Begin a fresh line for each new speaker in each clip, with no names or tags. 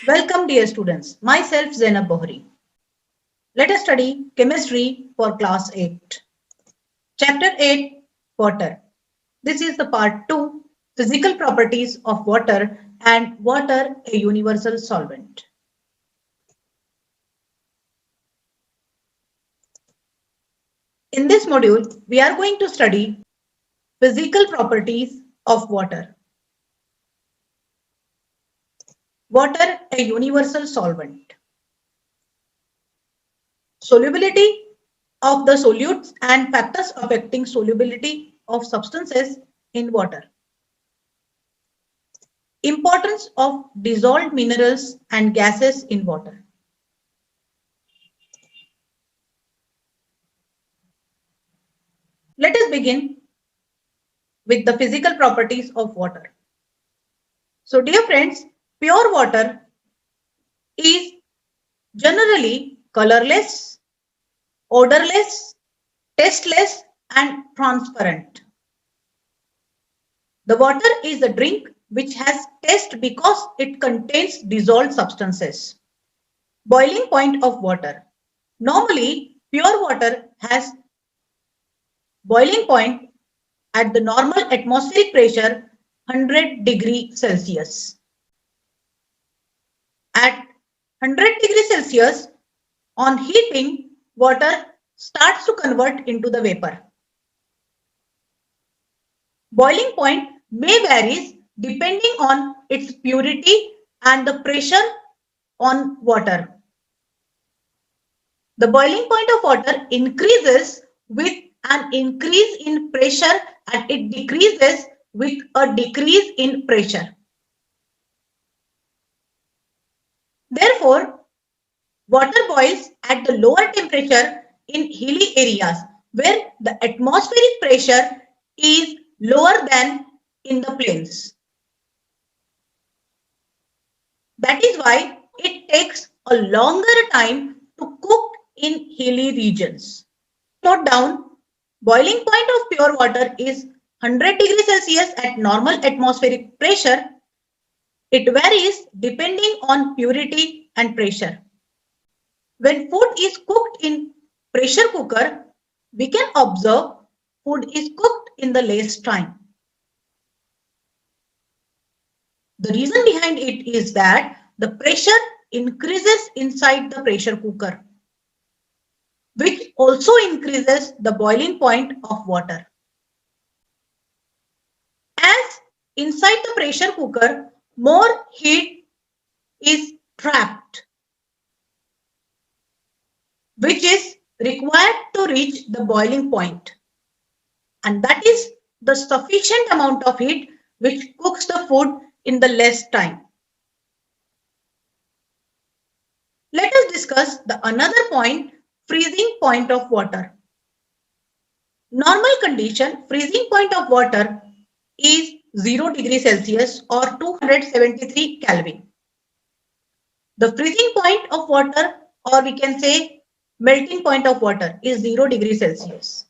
Welcome dear students, myself Zainab Bohri. Let us study chemistry for class 8. Chapter 8, Water. This is the part 2, Physical Properties of Water and Water a Universal Solvent. In this module, we are going to study physical properties of water. Water a universal solvent. Solubility of the solutes and factors affecting solubility of substances in water. Importance of dissolved minerals and gases in water. Let us begin with the physical properties of water. So dear friends, pure water is generally colorless, odorless, tasteless and transparent. The water is a drink which has taste because it contains dissolved substances. Boiling point of water. Normally, pure water has boiling point at the normal atmospheric pressure 100 degrees Celsius. At 100 degrees Celsius, on heating, water starts to convert into the vapor. Boiling point may vary depending on its purity and the pressure on water. The boiling point of water increases with an increase in pressure and it decreases with a decrease in pressure. Therefore, water boils at the lower temperature in hilly areas where the atmospheric pressure is lower than in the plains. That is why it takes a longer time to cook in hilly regions. Note down, boiling point of pure water is 100 degrees Celsius at normal atmospheric pressure. It varies depending on purity and pressure. When food is cooked in pressure cooker, we can observe food is cooked in the less time. The reason behind it is that the pressure increases inside the pressure cooker, which also increases the boiling point of water. As inside the pressure cooker, more heat is trapped, which is required to reach the boiling point. And that is the sufficient amount of heat which cooks the food in the less time. Let us discuss the another point, freezing point of water. Normal condition, freezing point of water is 0 degrees Celsius or 273 Kelvin. The freezing point of water, or we can say melting point of water, is 0 degrees Celsius.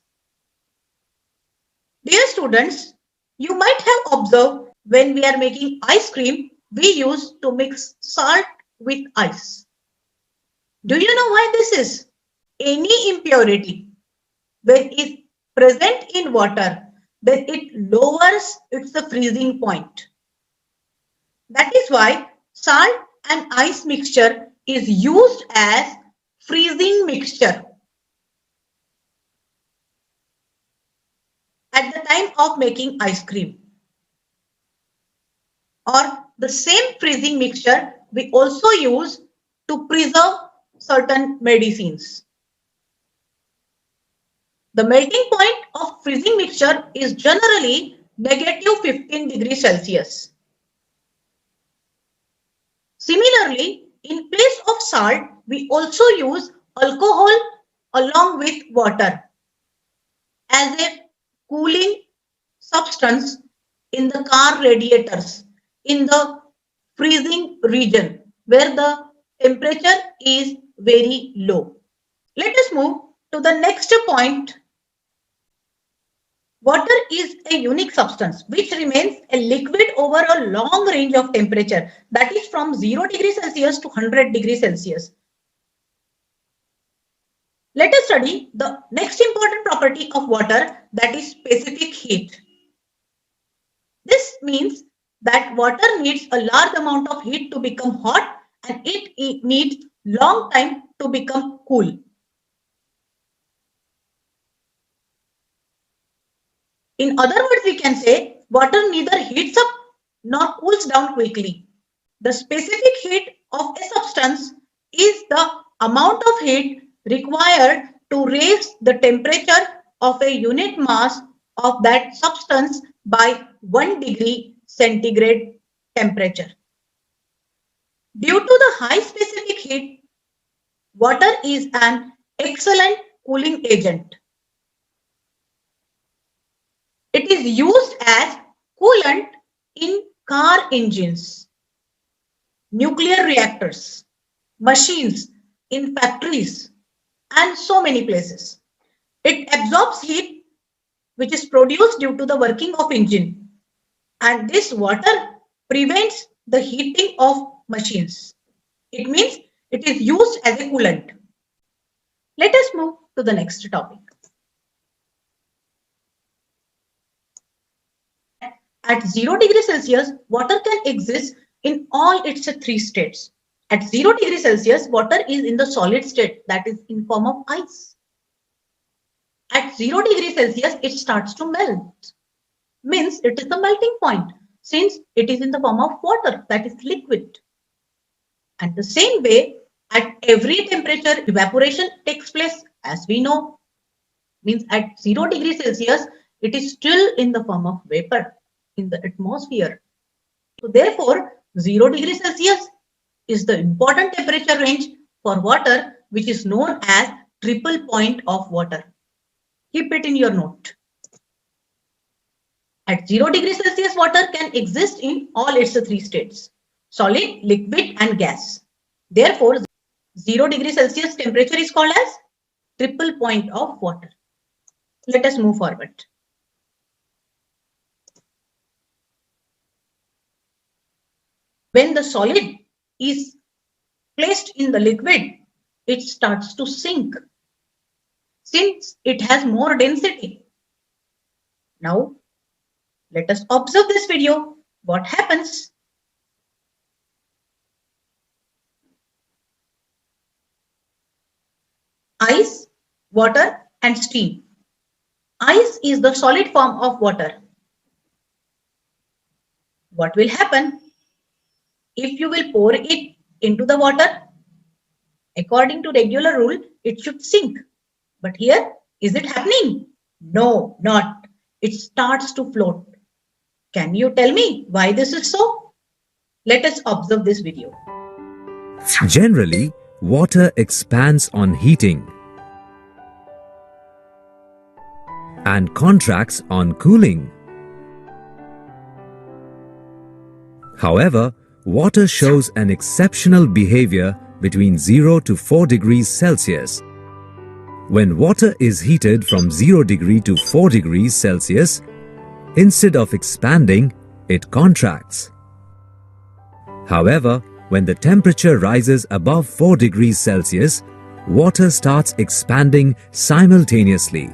Dear students, you might have observed when we are making ice cream, we use to mix salt with ice. Do you know why this is? Any impurity, when it is present in water, then it lowers its freezing point. That is why salt and ice mixture is used as freezing mixture at the time of making ice cream. Or the same freezing mixture we also use to preserve certain medicines. The melting point of freezing mixture is generally negative 15 degrees Celsius. Similarly, in place of salt, we also use alcohol along with water as a cooling substance in the car radiators in the freezing region where the temperature is very low. Let us move to the next point, Water is a unique substance which remains a liquid over a long range of temperature, that is from 0 degrees Celsius to 100 degrees Celsius. Let us study the next important property of water, that is specific heat. This means that water needs a large amount of heat to become hot and it needs long time to become cool. In other words, we can say water neither heats up nor cools down quickly. The specific heat of a substance is the amount of heat required to raise the temperature of a unit mass of that substance by 1 degree centigrade temperature. Due to the high specific heat, water is an excellent cooling agent. It is used as coolant in car engines, nuclear reactors, machines, in factories, and so many places. It absorbs heat which is produced due to the working of engine, and this water prevents the heating of machines. It means it is used as a coolant. Let us move to the next topic. At 0 degrees Celsius, water can exist in all its three states. At 0 degrees Celsius, water is in the solid state, that is in form of ice. At 0 degrees Celsius, it starts to melt. Means it is the melting point since it is in the form of water, that is liquid. And the same way, at every temperature, evaporation takes place, as we know. Means at 0 degrees Celsius, it is still in the form of vapor in the atmosphere. So therefore, 0 degrees Celsius is the important temperature range for water, which is known as triple point of water. Keep it in your note. At 0 degrees Celsius, water can exist in all its three states: solid, liquid, and gas. Therefore, 0 degrees Celsius temperature is called as triple point of water. Let us move forward. When the solid is placed in the liquid, it starts to sink since it has more density. Now, let us observe this video. What happens? Ice, water, and steam. Ice is the solid form of water. What will happen? If you will pour it into the water, according to regular rule, it should sink. But here, is it happening? No, not. It starts to float. Can you tell me why this is so? Let us observe this video.
Generally, water expands on heating and contracts on cooling. However, water shows an exceptional behavior between 0 to 4 degrees Celsius. When water is heated from 0 degree to 4 degrees Celsius, instead of expanding, it contracts. However, when the temperature rises above 4 degrees Celsius, water starts expanding simultaneously.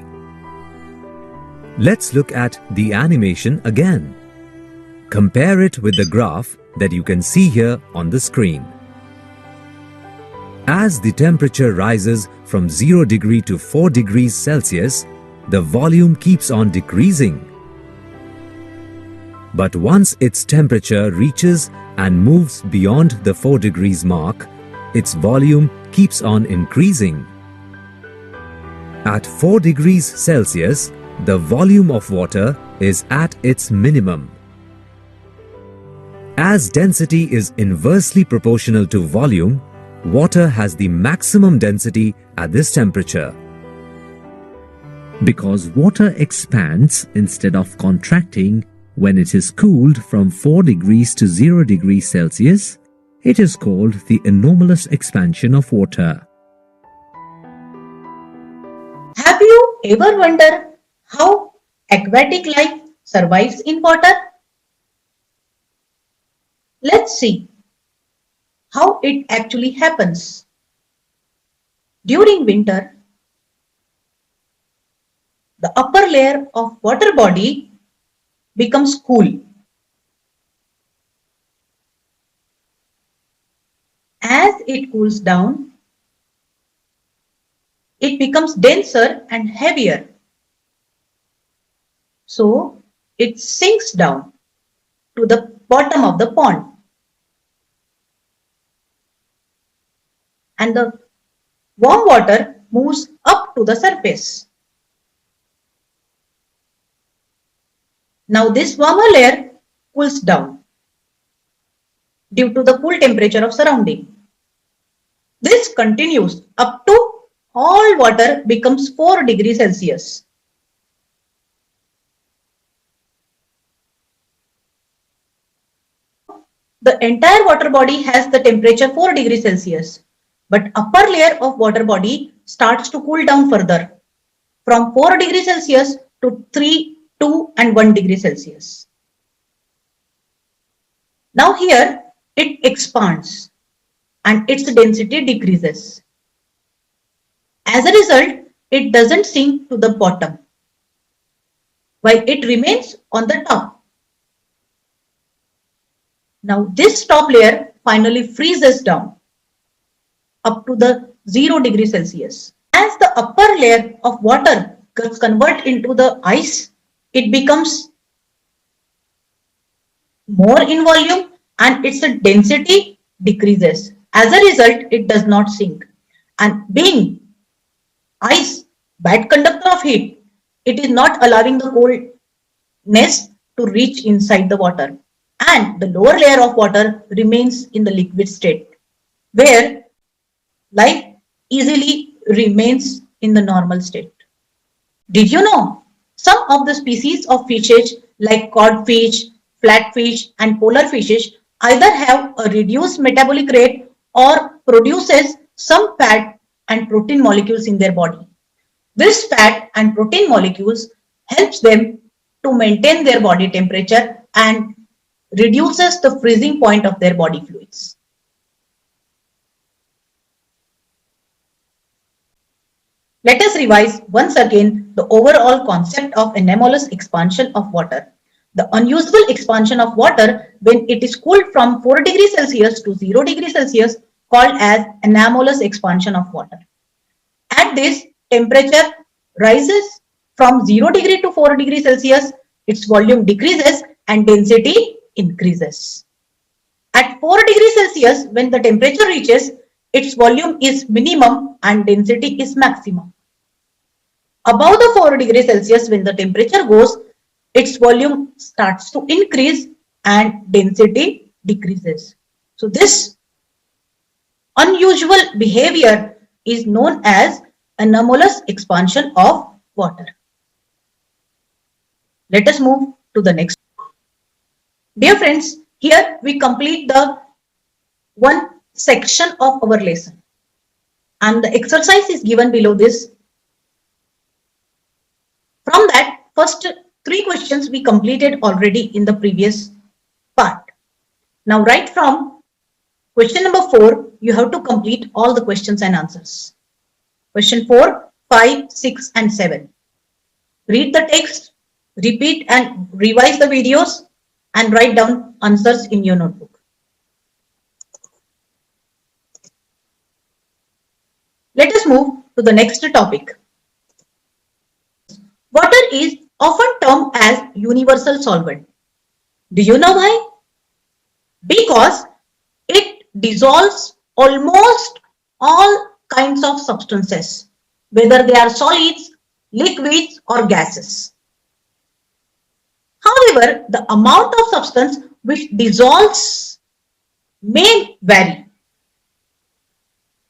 Let's look at the animation again. Compare it with the graph that you can see here on the screen. As the temperature rises from 0 degree to 4 degrees Celsius, the volume keeps on decreasing. But once its temperature reaches and moves beyond the 4 degrees mark, its volume keeps on increasing. At 4 degrees Celsius, the volume of water is at its minimum. As density is inversely proportional to volume, water has the maximum density at this temperature. Because water expands instead of contracting when it is cooled from 4 degrees to 0 degrees Celsius, it is called the anomalous expansion of water.
Have you ever wondered how aquatic life survives in water? Let's see how it actually happens. During winter, the upper layer of water body becomes cool. As it cools down, it becomes denser and heavier. So it sinks down to the bottom of the pond. And the warm water moves up to the surface. Now this warmer layer cools down due to the cool temperature of surrounding. This continues up to all water becomes 4 degrees Celsius. The entire water body has the temperature 4 degrees Celsius, but upper layer of water body starts to cool down further from 4 degrees Celsius to 3, 2 and 1 degree Celsius. Now here it expands and its density decreases. As a result, it doesn't sink to the bottom, while it remains on the top. Now this top layer finally freezes down up to the 0 degree Celsius. As the upper layer of water gets converted into the ice, it becomes more in volume and its density decreases. As a result, it does not sink. And being ice, bad conductor of heat, it is not allowing the coldness to reach inside the water. And the lower layer of water remains in the liquid state, where life easily remains in the normal state. Did you know some of the species of fishes like codfish, flatfish and polar fishes either have a reduced metabolic rate or produces some fat and protein molecules in their body. This fat and protein molecules helps them to maintain their body temperature and reduces the freezing point of their body fluids. Let us revise once again the overall concept of anomalous expansion of water. The unusual expansion of water when it is cooled from 4 degrees Celsius to 0 degrees Celsius called as anomalous expansion of water. At this, temperature rises from 0 degree to 4 degrees Celsius, its volume decreases and density increases. At 4 degrees Celsius, when the temperature reaches, its volume is minimum and density is maximum. Above the 4 degrees Celsius, when the temperature goes, its volume starts to increase and density decreases. So this unusual behavior is known as anomalous expansion of water. Let us move to the next. Dear friends, here we complete the one section of our lesson and the exercise is given below this. From that, first 3 questions we completed already in the previous part. Now right from question number 4, you have to complete all the questions and answers. Question 4, 5, 6 and 7. Read the text, repeat and revise the videos and write down answers in your notebook. Let us move to the next topic. Water is often termed as universal solvent. Do you know why? Because it dissolves almost all kinds of substances, whether they are solids, liquids or gases. However, the amount of substance which dissolves may vary.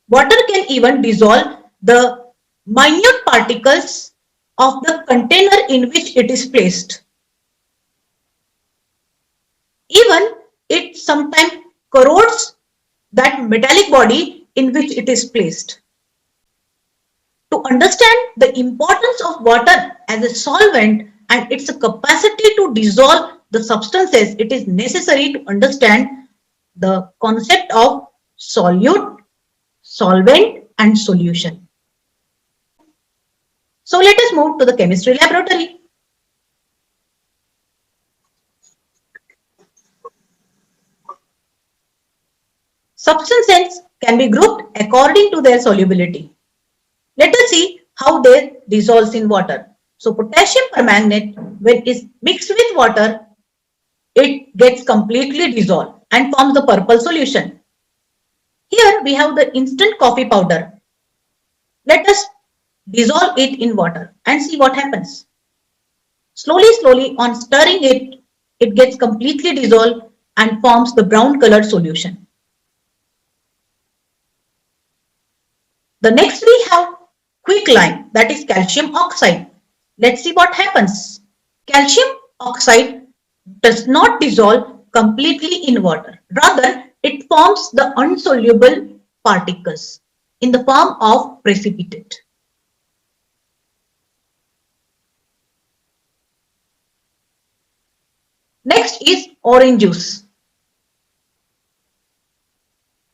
Water can even dissolve the minute particles of the container in which it is placed. Even it sometimes corrodes that metallic body in which it is placed. To understand the importance of water as a solvent, and its capacity to dissolve the substances, it is necessary to understand the concept of solute, solvent, and solution. So let us move to the chemistry laboratory. Substances can be grouped according to their solubility. Let us see how they dissolve in water. So potassium permanganate, when it is mixed with water, it gets completely dissolved and forms the purple solution. Here we have the instant coffee powder. Let us dissolve it in water and see what happens. Slowly on stirring it, it gets completely dissolved and forms the brown colored solution. The next we have quicklime, that is calcium oxide. Let's see what happens. Calcium oxide does not dissolve completely in water. Rather, it forms the insoluble particles in the form of precipitate. Next is orange juice.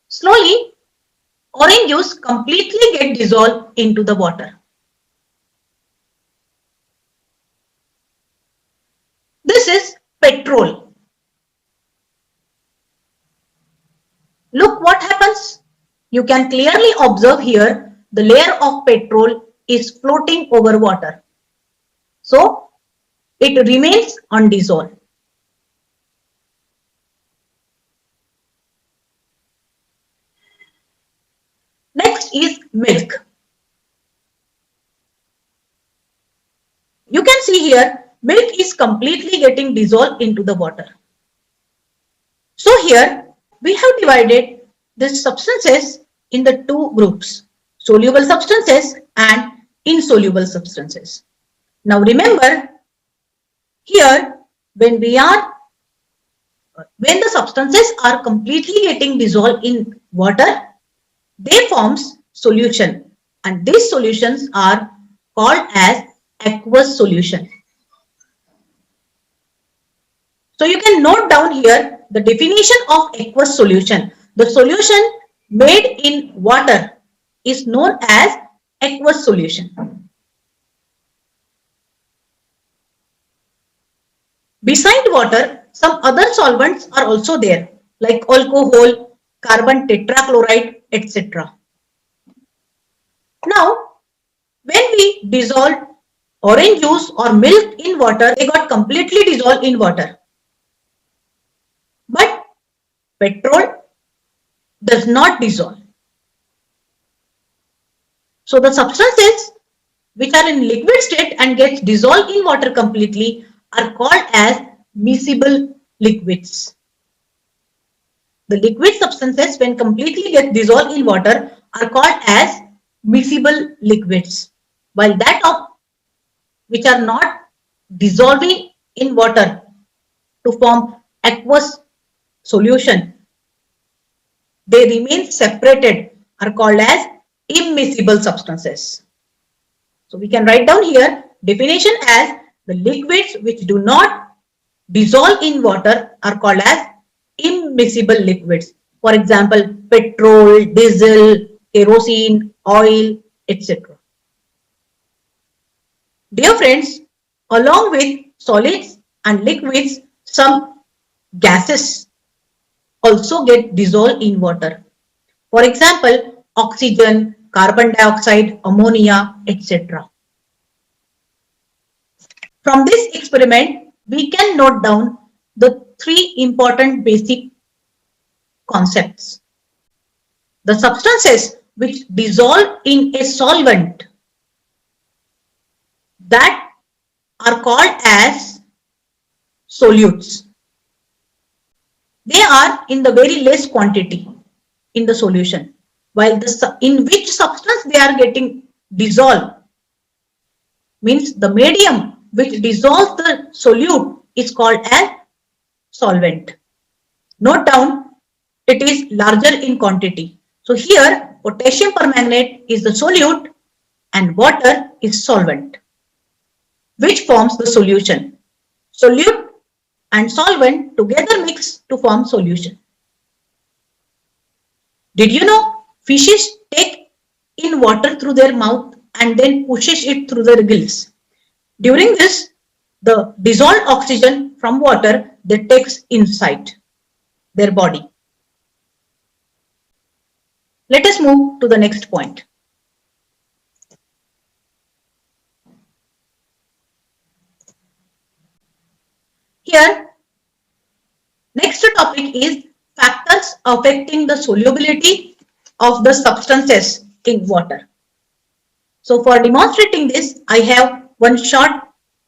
Slowly, orange juice completely get dissolved into the water. This is petrol. Look what happens. You can clearly observe here the layer of petrol is floating over water. So it remains undissolved. Next is milk. You can see here milk is completely getting dissolved into the water. So here we have divided these substances in the two groups, soluble substances and insoluble substances. Now remember here when the substances are completely getting dissolved in water, they forms solution, and these solutions are called as aqueous solution. So you can note down here the definition of aqueous solution. The solution made in water is known as aqueous solution. Beside water, some other solvents are also there, like alcohol, carbon tetrachloride, etc. Now, when we dissolve orange juice or milk in water, they got completely dissolved in water. But petrol does not dissolve. So the substances which are in liquid state and gets dissolved in water completely are called as miscible liquids. The liquid substances when completely get dissolved in water are called as miscible liquids, while that of which are not dissolving in water to form aqueous solution, they remain separated, are called as immiscible substances. So we can write down here definition as the liquids which do not dissolve in water are called as immiscible liquids. For example, petrol, diesel, kerosene, oil, etc. Dear friends, along with solids and liquids, some gases also get dissolved in water. For example, oxygen, carbon dioxide, ammonia, etc. From this experiment, we can note down the three important basic concepts. The substances which dissolve in a solvent that are called as solutes. They are in the very less quantity in the solution, while in which substance they are getting dissolved means the medium which dissolves the solute is called as solvent. Note down, it is larger in quantity. So here potassium permanganate is the solute and water is solvent. which forms the solution. Solute and solvent together mix to form solution. Did you know fishes take in water through their mouth and then pushes it through their gills? During this, the dissolved oxygen from water they takes inside their body. Let us move to the next point. Here, next topic is factors affecting the solubility of the substances in water. So for demonstrating this, I have one short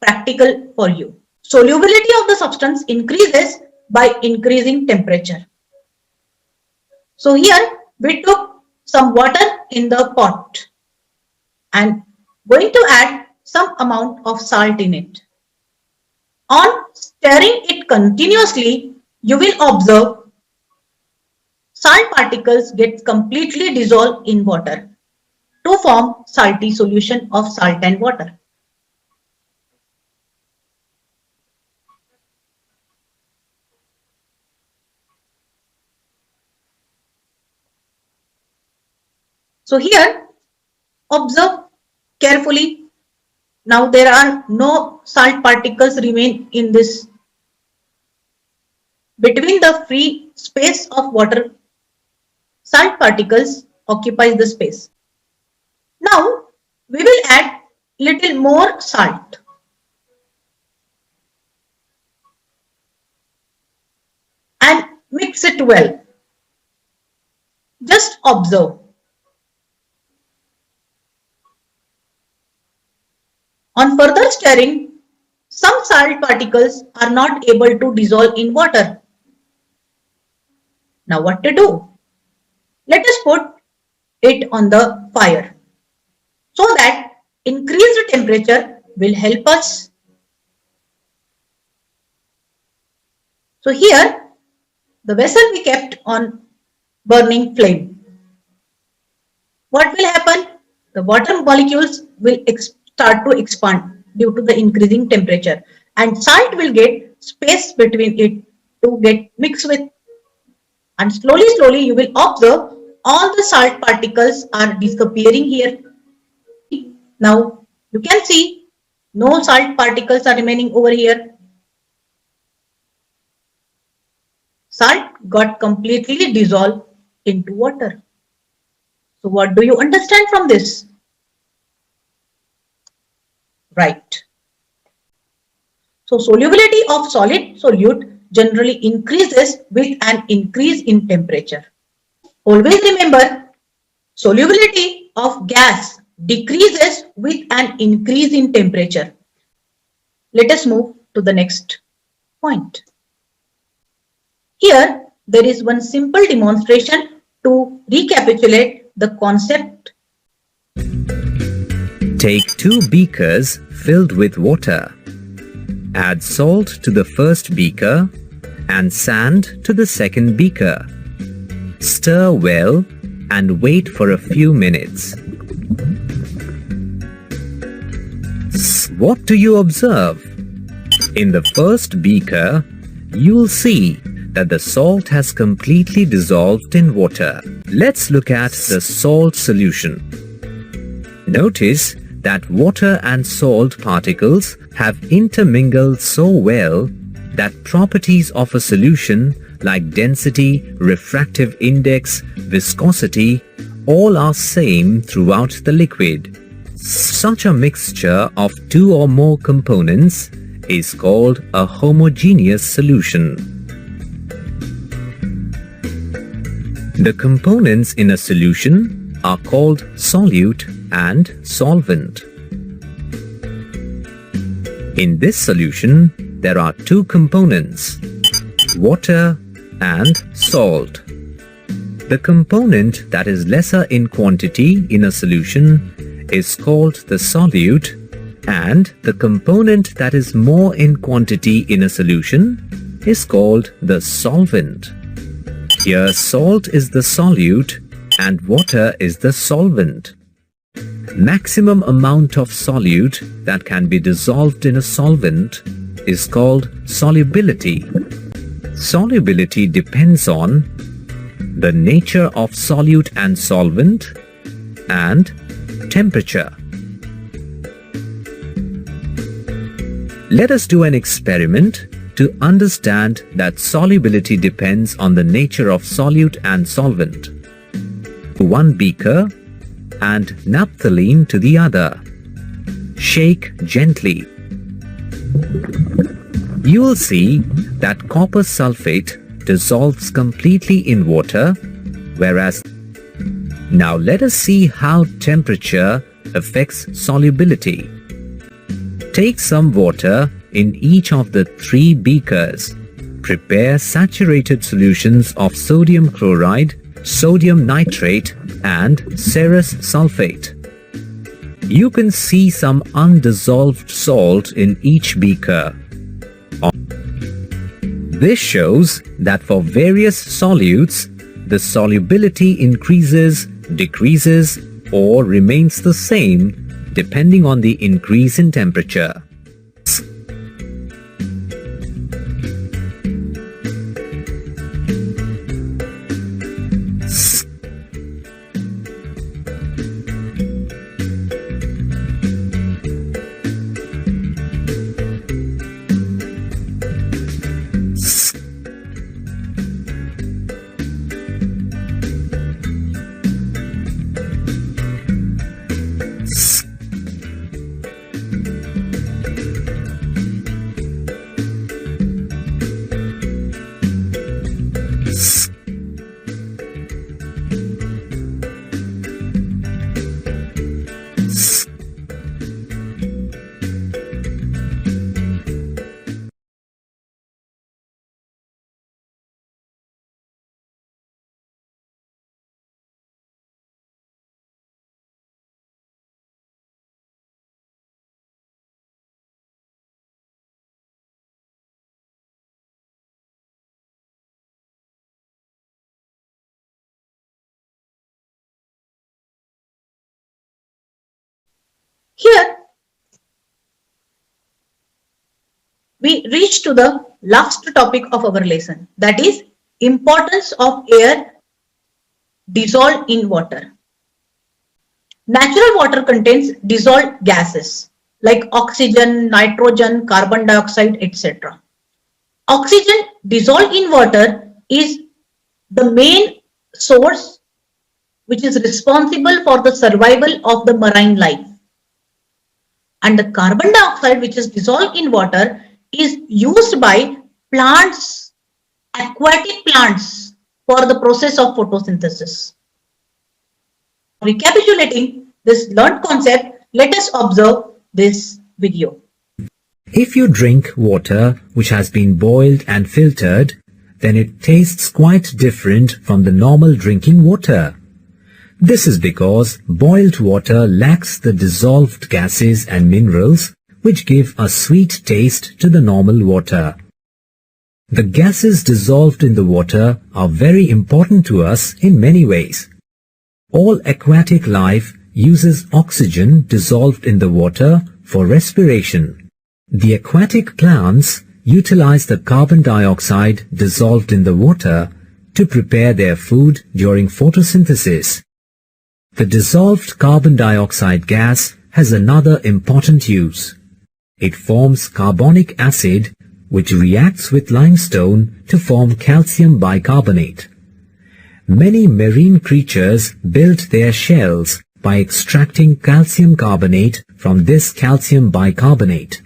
practical for you. Solubility of the substance increases by increasing temperature. So here we took some water in the pot and going to add some amount of salt in it. On stirring it continuously, you will observe salt particles get completely dissolved in water to form salty solution of salt and water. So here, observe carefully. Now there are no salt particles remain in this. Between the free space of water, salt particles occupies the space. Now we will add little more salt. And mix it well. Just observe. On further stirring, some salt particles are not able to dissolve in water. Now what to do? Let us put it on the fire so that increased temperature will help us. So here the vessel we kept on burning flame. What will happen? The water molecules will start to expand due to the increasing temperature and salt will get space between it to get mixed with, and slowly you will observe all the salt particles are disappearing here. Now you can see no salt particles are remaining over here. Salt got completely dissolved into water. So what do you understand from this? Right. So solubility of solid solute generally increases with an increase in temperature. Always remember, solubility of gas decreases with an increase in temperature. Let us move to the next point. Here, there is one simple demonstration to recapitulate the concept.
Take 2 beakers filled with water. Add salt to the first beaker and sand to the second beaker. Stir well and wait for a few minutes. What do you observe? In the first beaker, you'll see that the salt has completely dissolved in water. Let's look at the salt solution. Notice that water and salt particles have intermingled so well that properties of a solution like density, refractive index, viscosity, all are same throughout the liquid. Such a mixture of 2 or more components is called a homogeneous solution. The components in a solution are called solute and solvent. In this solution, there are 2 components, water and salt. The component that is lesser in quantity in a solution is called the solute, and the component that is more in quantity in a solution is called the solvent. Here, salt is the solute and water is the solvent. Maximum amount of solute that can be dissolved in a solvent is called solubility. Solubility depends on the nature of solute and solvent and temperature. Let us do an experiment to understand that solubility depends on the nature of solute and solvent. One beaker and naphthalene to the other. Shake gently. You will see that copper sulfate dissolves completely in water, whereas now let us see how temperature affects solubility. Take some water in each of the 3 beakers. Prepare saturated solutions of sodium chloride, sodium nitrate and ferrous sulfate. You can see some undissolved salt in each beaker. This shows that for various solutes, the solubility increases, decreases, or remains the same depending on the increase in temperature.
Here, we reach to the last topic of our lesson, that is importance of air dissolved in water. Natural water contains dissolved gases like oxygen, nitrogen, carbon dioxide, etc. Oxygen dissolved in water is the main source which is responsible for the survival of the marine life. And the carbon dioxide which is dissolved in water is used by plants, aquatic plants, for the process of photosynthesis. Recapitulating this learned concept, let us observe this video.
If you drink water which has been boiled and filtered, then it tastes quite different from the normal drinking water. This is because boiled water lacks the dissolved gases and minerals which give a sweet taste to the normal water. The gases dissolved in the water are very important to us in many ways. All aquatic life uses oxygen dissolved in the water for respiration. The aquatic plants utilize the carbon dioxide dissolved in the water to prepare their food during photosynthesis. The dissolved carbon dioxide gas has another important use. It forms carbonic acid which reacts with limestone to form calcium bicarbonate. Many marine creatures build their shells by extracting calcium carbonate from this calcium bicarbonate.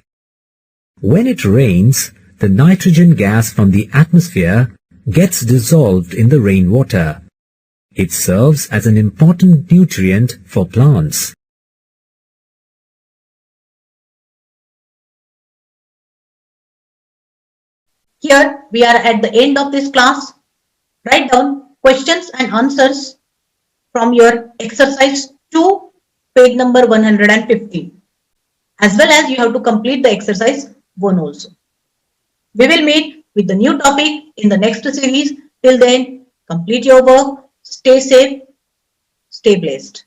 When it rains, the nitrogen gas from the atmosphere gets dissolved in the rainwater. It serves as an important nutrient for plants.
Here we are at the end of this class. Write down questions and answers from your exercise 2, page number 150. As well as you have to complete the exercise 1 also. We will meet with the new topic in the next series. Till then, complete your work, stay safe, stay blessed.